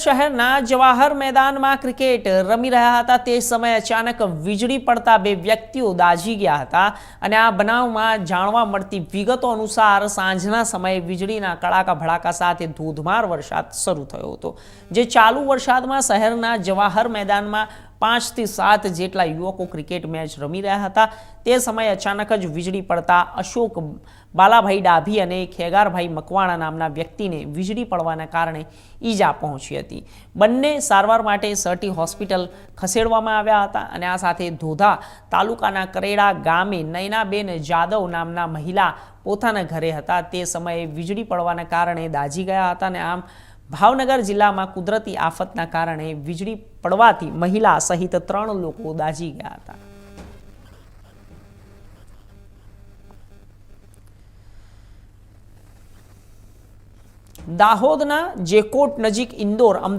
શહેરના જવાહર મેદાનમાં ક્રિકેટ રમી રહ્યા હતા તે સમયે અચાનક વીજળી પડતા બે વ્યક્તિઓ દાઝી ગયા હતા અને આ બનાવમાં જાણવા મળતી વિગતો અનુસાર સાંજના સમયે વીજળીના કડાકા ભડાકા સાથે ધોધમાર વરસાદ શરૂ થયો હતો જે ચાલુ વરસાદમાં શહેરના જવાહર મેદાનમાં 5 થી 7 જેટલા યુવકો ક્રિકેટ મેચ રમી રહ્યા હતા તે સમયે અચાનક જ વીજળી પડતા અશોક બાલાભાઈ ડાભી અને ખેગારભાઈ મકવાણા નામના વ્યક્તિને વીજળી પડવાના કારણે ઈજા પહોંચી હતી। બંને સારવાર માટે સટી હોસ્પિટલ ખસેડવામાં આવ્યા હતા અને આ સાથે ધોધા તાલુકાના કરેડા ગામે નયનાબેન જાદવ નામના મહિલા પોતાના ઘરે હતા તે સમયે વીજળી પડવાના કારણે દાઝી ગયા હતા અને આમ ભાવનગર જિલ્લામાં કુદરતી આફતના કારણે વીજળી પડવાથી મહિલા સહિત 3 લોકો દાઝી ગયા હતા। દાહોદના જેકોટ નજીક ઇન્દોર